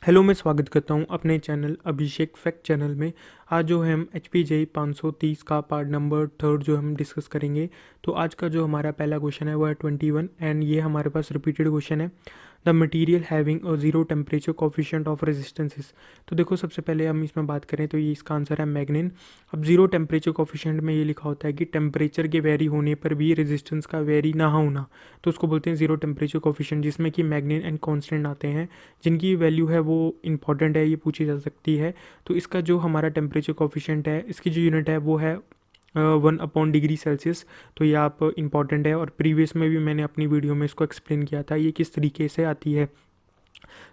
Hello, मैं स्वागत करता हूं अपने चैनल अभिषेक फैक्ट चैनल में। आज जो है हम एच पी जे 530 का पार्ट नंबर थर्ड जो हम डिस्कस करेंगे। तो आज का जो हमारा पहला क्वेश्चन है वो है 21 एंड ये हमारे पास रिपीटेड क्वेश्चन है। The material having a zero temperature coefficient of resistances. तो देखो, सबसे पहले हम इसमें बात करें तो ये इसका आंसर है मैग्नीन। अब जीरो टेम्परेचर कोफिशिएंट में ये लिखा होता है कि टेम्परेचर के वेरी होने पर भी रेजिस्टेंस का वेरी ना होना, तो उसको बोलते हैं जीरो टेम्परेचर कोफिशिएंट, जिसमें कि मैग्नीन एंड कांस्टेंट आते हैं, जिनकी वैल्यू है वो इंपॉर्टेंट है, ये पूछी जा सकती है। तो इसका जो हमारा टेम्परेचर कोफिशिएंट है, इसकी जो यूनिट है वो है 1/डिग्री सेल्सियस। तो ये आप इंपॉर्टेंट है, और प्रीवियस में भी मैंने अपनी वीडियो में इसको एक्सप्लेन किया था ये किस तरीके से आती है।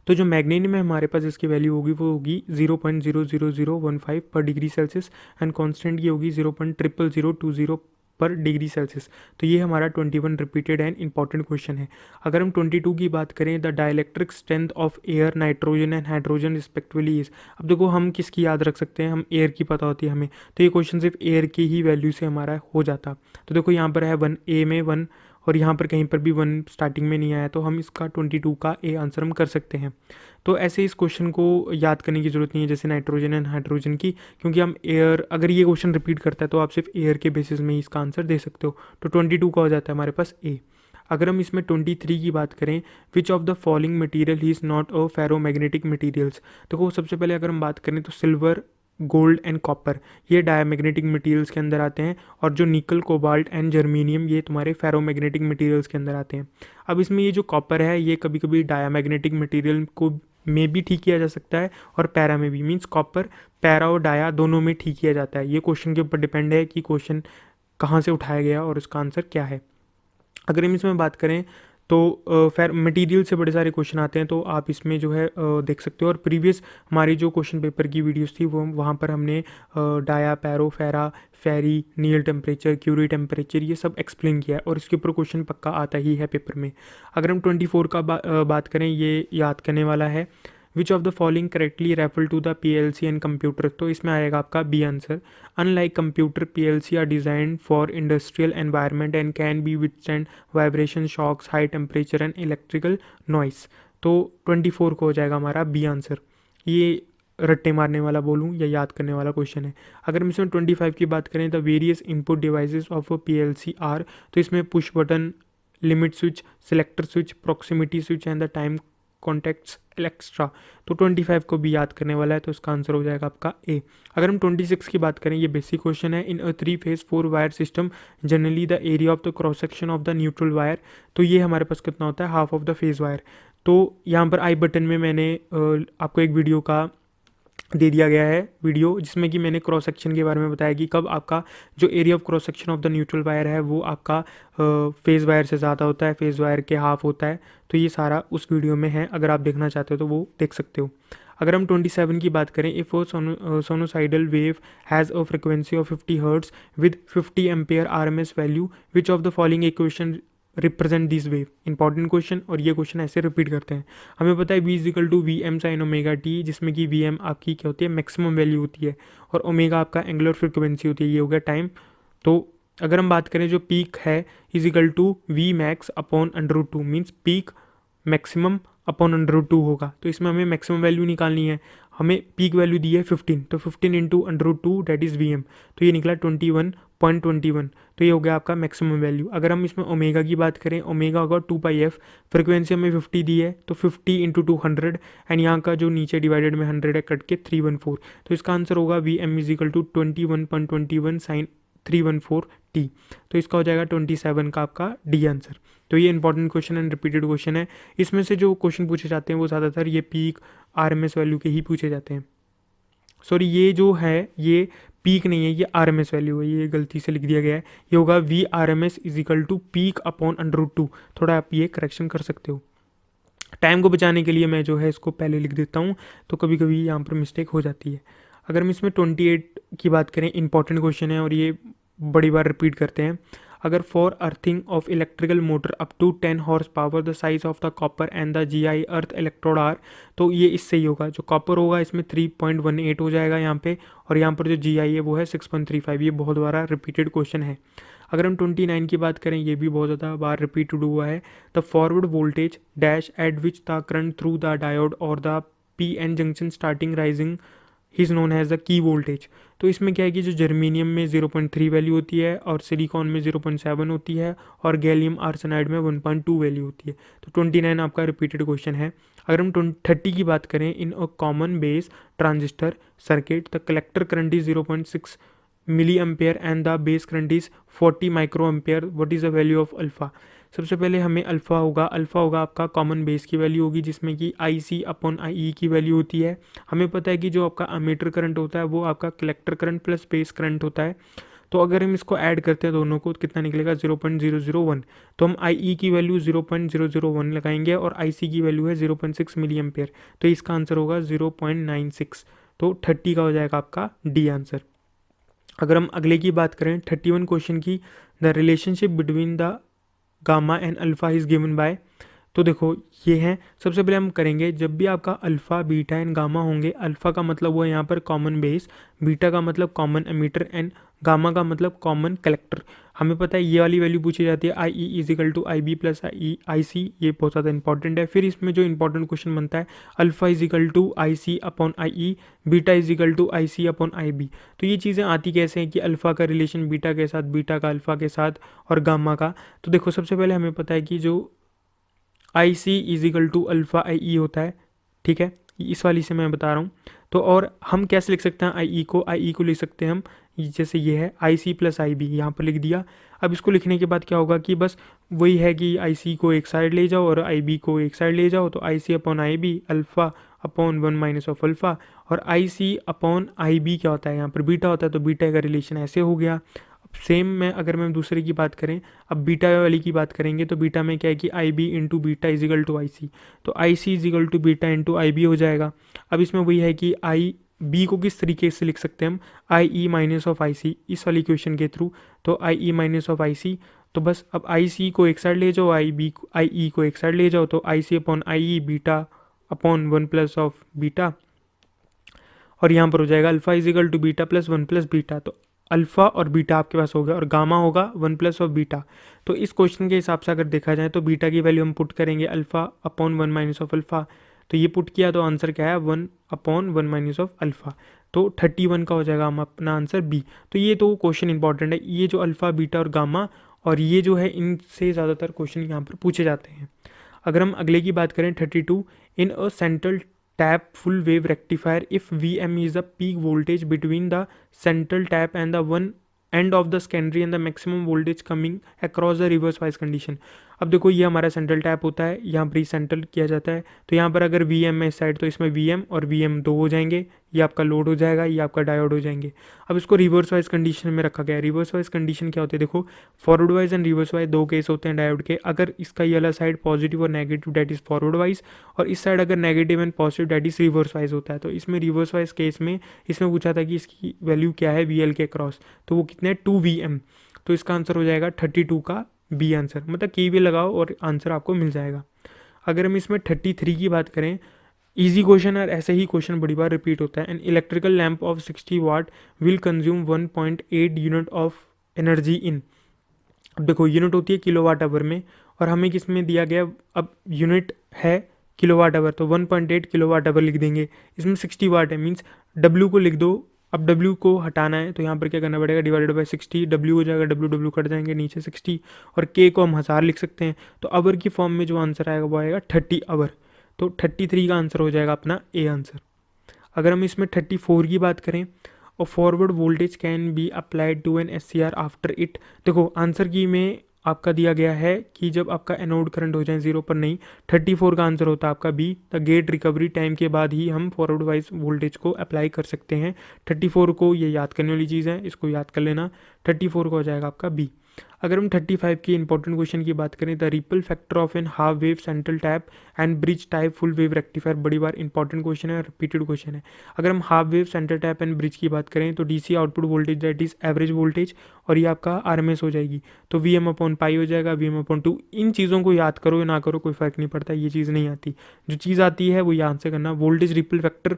तो जो मैग्नीन में हमारे पास इसकी वैल्यू होगी वो होगी 0.00015 पर डिग्री सेल्सियस, एंड कांस्टेंट की होगी 0.00020 पर डिग्री सेल्सियस। तो ये हमारा 21 रिपीटेड एंड इंपॉर्टेंट क्वेश्चन है। अगर हम 22 की बात करें, the dielectric strength of air, nitrogen and hydrogen respectively is. अब देखो, हम किसकी याद रख सकते हैं, हम एयर की पता होती है हमें, तो ये क्वेश्चन सिर्फ एयर की ही वैल्यू से हमारा हो जाता। तो देखो, यहाँ पर है 1 A में 1, और यहाँ पर कहीं पर भी 1 स्टार्टिंग में नहीं आया, तो हम इसका 22 का ए आंसर हम कर सकते हैं। तो ऐसे इस क्वेश्चन को याद करने की ज़रूरत नहीं है जैसे नाइट्रोजन एंड हाइड्रोजन की, क्योंकि हम एयर, अगर ये क्वेश्चन रिपीट करता है तो आप सिर्फ एयर के बेसिस में ही इसका आंसर दे सकते हो। तो 22 का हो जाता है हमारे पास ए। अगर हम इसमें 23 की बात करें, विच of the following material is not a ferromagnetic materials. देखो, सबसे पहले अगर हम बात करें तो सिल्वर, गोल्ड एंड कॉपर ये डायमैग्नेटिक मटेरियल्स के अंदर आते हैं, और जो निकल, कोबाल्ट एंड जर्मीनियम ये तुम्हारे फेरोमैग्नेटिक मटेरियल्स के अंदर आते हैं। अब इसमें ये जो कॉपर है ये कभी कभी डायमैग्नेटिक मटेरियल को में भी ठीक किया जा सकता है, और पैरा में भी, मीन्स कॉपर, पैरा और डाया दोनों में ठीक किया जाता है। ये क्वेश्चन के ऊपर डिपेंड है कि क्वेश्चन कहाँ से उठाया गया और उसका आंसर क्या है। अगर हम इसमें बात करें तो फिर मटेरियल से बड़े सारे क्वेश्चन आते हैं, तो आप इसमें जो है देख सकते हो। और प्रीवियस हमारी जो क्वेश्चन पेपर की वीडियोस थी वो वहाँ पर हमने डाया, पैरो, फेरा, फेरी, नियल टेम्परेचर, क्यूरी टेम्परेचर ये सब एक्सप्लेन किया है, और इसके ऊपर क्वेश्चन पक्का आता ही है पेपर में। अगर हम 24 का बात करें, ये याद करने वाला है। Which of the following correctly refer to the PLC and computer. तो इसमें आएगा आपका B answer. Unlike computer, PLC are designed for industrial environment and can be withstand vibration, shocks, high temperature and electrical noise. तो 24 को हो जाएगा हमारा B answer. ये रट्टे मारने वाला बोलूँ या याद करने वाला क्वेश्चन है। अगर हम इसमें 25 की बात करें, the various input devices of a PLC are. तो इसमें push button, limit switch, selector switch, proximity switch and the time contacts extra. तो 25 को भी याद करने वाला है, तो इसका आंसर हो जाएगा आपका ए। अगर हम 26 की बात करें, ये बेसिक क्वेश्चन है। इन अ 3 phase 4 wire system generally the area of the cross section of the neutral wire. तो ये हमारे पास कितना होता है, half of the phase wire. तो यहाँ पर आई बटन में मैंने आपको एक वीडियो का दे दिया गया है वीडियो, जिसमें कि मैंने क्रॉस सेक्शन के बारे में बताया कि कब आपका जो area of cross section of the neutral wire है वो आपका फेज़ वायर से ज़्यादा होता है, फेज़ वायर के हाफ होता है। तो ये सारा उस वीडियो में है, अगर आप देखना चाहते हो तो वो देख सकते हो। अगर हम 27 की बात करें, if sinusoidal wave has a frequency of 50 hertz with 50 ampere RMS value, which of the following equation represent this wave. Important question, और ये क्वेश्चन ऐसे रिपीट करते हैं। हमें पता है V=VM sin ओमेगा टी, जिसमें कि VM आपकी क्या होती है, मैक्सिमम वैल्यू होती है, और ओमेगा आपका एंगुलर फ्रिक्वेंसी होती है, ये हो गया टाइम। तो अगर हम बात करें, जो पीक है =V max/√2, means peak maximum upon √2 होगा। तो इसमें हमें मैक्सिमम वैल्यू निकालनी है, हमें पीक वैल्यू दी है 15, तो 15 इंटू √2 दैट इज़ VM। तो ये निकला 21.21। तो ये हो गया आपका मैक्सिमम वैल्यू। अगर हम इसमें ओमेगा की बात करें, ओमेगा होगा 2πf, फ्रिक्वेंसी हमें 50 दी है, तो 50 इंटू 200, एंड यहाँ का जो नीचे डिवाइडेड में 100 है कट के 314। तो इसका आंसर होगा VM=21.21 साइन 314t। तो इसका हो जाएगा 27 का आपका डी आंसर। तो ये important question and repeated question है। इसमें से जो क्वेश्चन पूछे जाते हैं वो ज़्यादातर ये पीक, RMS वैल्यू के ही पूछे जाते हैं। सॉरी, ये जो है ये पीक नहीं है, ये RMS वैल्यू है, ये गलती से लिख दिया गया है। ये होगा V/RMS=पीक अपॉन √2। थोड़ा आप ये करेक्शन कर सकते हो। टाइम को बचाने के लिए मैं जो है इसको पहले लिख देता हूँ, तो कभी कभी यहाँ पर मिस्टेक हो जाती है। अगर हम इसमें 28 की बात करें, इंपॉर्टेंट क्वेश्चन है और ये बड़ी बार रिपीट करते हैं। अगर for earthing of electrical motor up to 10 horse power the size of the copper and the GI earth electrode are. तो ये इससे ही होगा, जो कॉपर होगा इसमें 3.18 हो जाएगा यहाँ पे, और यहाँ पर जो GI है वो है 6.35। ये बहुत बार रिपीटेड क्वेश्चन है। अगर हम 29 की बात करें, ये भी बहुत ज़्यादा बार रिपीटेड हुआ है। The forward voltage dash at which the current through the diode और the P N junction starting rising is known as the key voltage. तो इसमें क्या है कि जो जर्मेनियम में 0.3 वैल्यू होती है और सिलिकॉन में 0.7 होती है और गैलियम आर्सेनाइड में 1.2 वैल्यू होती है। तो 29 आपका रिपीटेड क्वेश्चन है। अगर हम 30 की बात करें, in a common base transistor circuit the collector current is 0.6 milli ampere and the base current is 40 micro ampere, what is the value of alpha. सबसे पहले हमें अल्फा होगा आपका कॉमन बेस की वैल्यू होगी, जिसमें कि आई सी अपॉन आई ई की वैल्यू होती है। हमें पता है कि जो आपका अमीटर करंट होता है वो आपका collector current plus base current होता है। तो अगर हम इसको ऐड करते हैं दोनों को, तो कितना निकलेगा 0.001। तो हम आई ई की वैल्यू 0.001 लगाएंगे और आई सी की वैल्यू है 0.6 मिली एम्पेयर, तो इसका आंसर होगा 0.96। तो 30 का हो जाएगा आपका डी आंसर। अगर हम अगले की बात करें 31 क्वेश्चन की, the relationship between the gamma and alpha is given by. तो देखो ये हैं, सबसे पहले हम करेंगे जब भी आपका अल्फा बीटा एंड गामा होंगे, अल्फा का मतलब हुआ यहाँ पर कॉमन बेस, बीटा का मतलब कॉमन एमीटर एंड गामा का मतलब कॉमन कलेक्टर। हमें पता है ये वाली वैल्यू पूछी जाती है I E equal to I B plus I C, ये बहुत ज़्यादा इंपॉर्टेंट है। फिर इसमें जो इंपॉर्टेंट क्वेश्चन बनता है alpha is equal to I C upon I E, beta is equal to I C upon I B. तो ये चीज़ें आती कैसे हैं कि अल्फा का रिलेशन बीटा के साथ, बीटा का अल्फा के साथ और गामा का। तो देखो सबसे पहले हमें पता है कि जो आई सी इजिकल टू अल्फ़ा आई ई होता है, ठीक है, इस वाली से मैं बता रहा हूँ। तो और हम कैसे लिख सकते हैं आई ई को लिख सकते हैं हम, जैसे ये है आई सी प्लस आई बी, यहाँ पर लिख दिया। अब इसको लिखने के बाद क्या होगा कि बस वही है कि आई सी को एक साइड ले जाओ और आई बी को एक साइड ले जाओ, तो I C upon I B alpha upon 1 minus of alpha, और I C upon I B क्या होता है, यहाँ पर बीटा होता है, तो बीटा का रिलेशन ऐसे हो गया। सेम में अगर मैं दूसरे की बात करें, अब बीटा वाली की बात करेंगे, तो बीटा में क्या है कि I B into beta is equal to I C, तो I C equal to beta into I B हो जाएगा। अब इसमें वही है कि आई बी को किस तरीके से लिख सकते हैं हम, आई ई माइनस ऑफ आई सी, इस वाली इक्वेशन के थ्रू। तो आई E minus of I C, तो बस अब आई सी को एक साइड ले जाओ, आई ई को एक साइड ले जाओ, तो I C upon I E beta upon 1 plus of beta, और यहाँ पर हो जाएगा alpha is equal to beta plus 1 plus beta. तो अल्फा और बीटा आपके पास हो गया और गामा होगा 1 प्लस ऑफ बीटा। तो इस क्वेश्चन के हिसाब से अगर देखा जाए तो बीटा की वैल्यू हम पुट करेंगे alpha upon 1 minus of alpha, तो ये पुट किया तो आंसर क्या है 1 अपॉन 1 माइनस ऑफ अल्फा। तो 31 का हो जाएगा हम अपना आंसर बी। तो ये तो क्वेश्चन इंपॉर्टेंट है, ये जो अल्फा बीटा और गामा और ये जो है इनसे ज़्यादातर क्वेश्चन यहाँ पर पूछे जाते हैं। अगर हम अगले की बात करें 32, in a central tap full wave rectifier if Vm is the peak voltage between the central tap and the one end of the secondary and the maximum voltage coming across the reverse bias condition। अब देखो ये हमारा central tap होता है, यहाँ पर central किया जाता है, तो यहाँ पर अगर वी एम है इस साइड, तो इसमें वी एम और वी एम दो हो जाएंगे, ये आपका लोड हो जाएगा, ये आपका डायोड हो जाएंगे। अब इसको रिवर्स वाइज कंडीशन में रखा गया है। रिवर्स वाइज कंडीशन क्या होती है, देखो forward bias and reverse bias दो केस होते हैं डायोड के। अगर इसका ये वाला साइड पॉजिटिव और negative that is forward bias, और इस साइड अगर negative and positive that is reverse bias होता है। तो इसमें रिवर्स वाइज केस में इसमें पूछा था कि इसकी वैल्यू क्या है वी एल के क्रॉस, तो वो कितने 2 वी एम। तो इसका आंसर हो जाएगा 32 का बी आंसर, मतलब की भी लगाओ और आंसर आपको मिल जाएगा। अगर हम इसमें 33 की बात करें, इजी क्वेश्चन और ऐसे ही क्वेश्चन बड़ी बार रिपीट होता है। An electrical lamp of 60 what will consume 1.8 unit of energy in. अब देखो यूनिट होती है किलोवाट आवर में, और हमें किस में दिया गया, अब यूनिट है किलोवाट आवर, तो 1.8 किलोवाट आवर लिख देंगे। इसमें 60 वाट है, मीन्स डब्ल्यू को लिख दो। अब डब्ल्यू को हटाना है तो यहाँ पर क्या करना पड़ेगा, डिवाइडेड बाय 60, डब्ल्यू हो जाएगा, डब्ल्यू डब्ल्यू कट जाएंगे नीचे 60, और के को हम 1000 लिख सकते हैं। तो आवर की फॉर्म में जो आंसर आएगा वो आएगा 30 आवर। तो 33 का आंसर हो जाएगा अपना ए आंसर। अगर हम इसमें 34 की बात करें, और forward voltage can be applied to an S C R after it. देखो आंसर की में आपका दिया गया है कि जब आपका एनोड करंट हो जाए 0 पर, नहीं 34 का आंसर होता है आपका B, the gate recovery time के बाद ही हम फॉरवर्ड वाइज वोल्टेज को अप्लाई कर सकते हैं। 34 को ये याद करने वाली चीज़ है, इसको याद कर लेना। 34 का हो जाएगा आपका बी। अगर हम 35 की इंपॉर्टेंट क्वेश्चन की बात करें, the ripple factor of an half wave central tap and bridge type full wave rectifier, बड़ी बार इंपॉर्टेंट क्वेश्चन है, रिपीटेड क्वेश्चन है। अगर हम half wave central tap and bridge की बात करें, तो DC output voltage that is average voltage, और ये आपका आरएमएस हो जाएगी, तो वी एम अपॉन पाई हो जाएगा, वी एम अपॉन 2। इन चीज़ों को याद करो या ना करो कोई फर्क नहीं पड़ता, ये चीज़ नहीं आती। जो चीज़ आती है वो याद से करना। वोल्टेज रिपल फैक्टर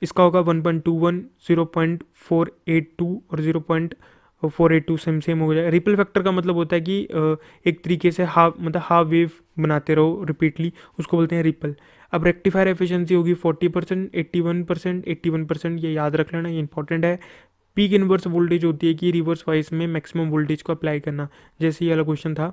इसका होगा 1.21, 0.482 और 482 सेम हो जाएगा। रिपल फैक्टर का मतलब होता है कि एक तरीके से हाफ वेव बनाते रहो रिपीटली, उसको बोलते हैं रिपल। अब रेक्टिफायर एफिशिएंसी होगी 40%, 81%, 81%, ये याद रख लेना, ये इंपॉर्टेंट है। पीक इनवर्स वोल्टेज होती है कि रिवर्स वाइज में मैक्सिमम वोल्टेज को अप्लाई करना, जैसे ये वाला क्वेश्चन था,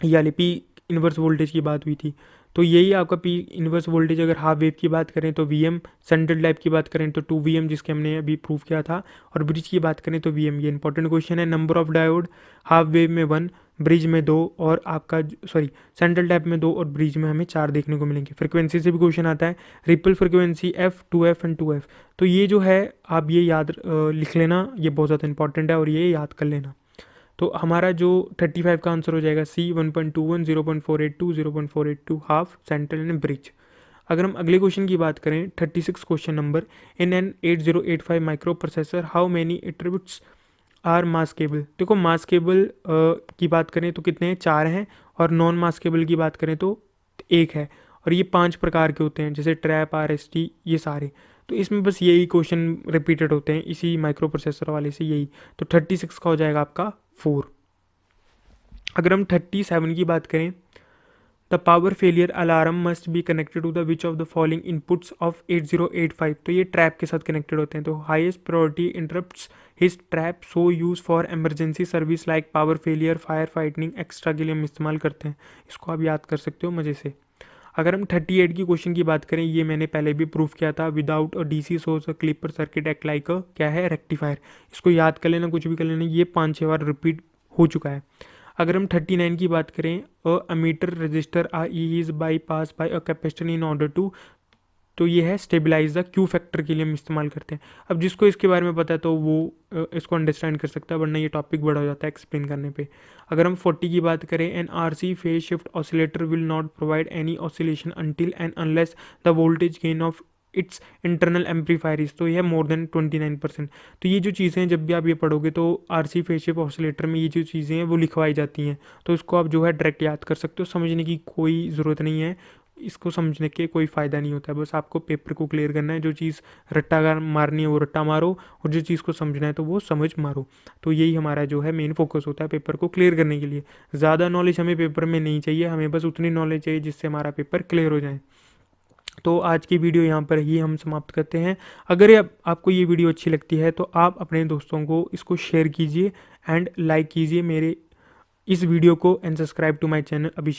ये वाली पीक इनवर्स वोल्टेज की बात हुई थी। तो यही आपका पी इनवर्स वोल्टेज, अगर हाफ वेव की बात करें तो वीएम, सेंट्रल टाइप की बात करें तो 2 VM, जिसके हमने अभी प्रूव किया था, और ब्रिज की बात करें तो वीएम। ये इंपॉर्टेंट क्वेश्चन है। Number of diode, half wave में 1, ब्रिज में 2, और आपका सेंट्रल टाइप में 2 और ब्रिज में हमें 4 देखने को मिलेंगे। फ्रिक्वेंसी से भी क्वेश्चन आता है, ripple frequency F, 2F and 2F। तो ये जो है आप ये याद लिख लेना, ये बहुत ज़्यादा इंपॉर्टेंट है और ये याद कर लेना। तो हमारा जो 35 का आंसर हो जाएगा C, 1.21, 0.482, 0.482 half, central and bridge. अगर हम अगले क्वेश्चन की बात करें, 36 question number, in an 8085 microprocessor how many attributes are maskable. देखो मास्केबल की बात करें तो कितने हैं, 4 हैं, और नॉन मास्केबल की बात करें तो 1 है। और ये 5 प्रकार के होते हैं, जैसे ट्रैप, RST, ये सारे। तो इसमें बस यही क्वेश्चन रिपीटेड होते हैं इसी माइक्रो प्रोसेसर वाले से, यही। तो 36 का हो जाएगा आपका 4। अगर हम 37 की बात करें, the power failure alarm must be connected to the which of the following inputs of 8085। तो ये ट्रैप के साथ कनेक्टेड होते हैं। तो highest priority interrupts his trap so use for emergency service like power failure, fire fighting extra के लिए हम इस्तेमाल करते हैं। इसको आप याद कर सकते हो मज़े से। अगर हम 38 की क्वेश्चन की बात करें, ये मैंने पहले भी प्रूफ किया था, without a DC source a clipper circuit act like अ क्या है, रेक्टिफायर। इसको याद कर लेना, कुछ भी कर लेना, ये 5-6 बार रिपीट हो चुका है। अगर हम 39 की बात करें, a ammeter resistor is bypass by a capacitor in order to, तो ये है स्टेबलाइज द क्यू फैक्टर के लिए हम इस्तेमाल करते हैं। अब जिसको इसके बारे में पता है तो वो इसको अंडरस्टैंड कर सकता है, वरना ये टॉपिक बड़ा हो जाता है एक्सप्लेन करने पे। अगर हम 40 की बात करें, an RC phase shift oscillator will not provide any oscillation until and unless the voltage gain of its internal amplifier is, तो यह मोर देन 29%। तो ये जो चीज़ें हैं, जब भी आप ये पढ़ोगे तो RC फेज शिफ्ट ऑसिलेटर में ये जो चीज़ें हैं वो लिखवाई जाती हैं। तो इसको आप जो है डायरेक्ट याद कर सकते हो, समझने की कोई ज़रूरत नहीं है, इसको समझने के कोई फ़ायदा नहीं होता है। बस आपको पेपर को क्लियर करना है, जो चीज़ रट्टा मारनी है वो रट्टा मारो, और जो चीज़ को समझना है तो वो समझ मारो। तो यही हमारा जो है मेन फोकस होता है पेपर को क्लियर करने के लिए। ज़्यादा नॉलेज हमें पेपर में नहीं चाहिए, हमें बस उतनी नॉलेज चाहिए जिससे हमारा पेपर क्लियर हो जाए। तो आज की वीडियो यहाँ पर ही हम समाप्त करते हैं। अगर आपको ये वीडियो अच्छी लगती है तो आप अपने दोस्तों को इसको शेयर कीजिए एंड लाइक कीजिए मेरे इस वीडियो को, and subscribe to my channel Abhishek.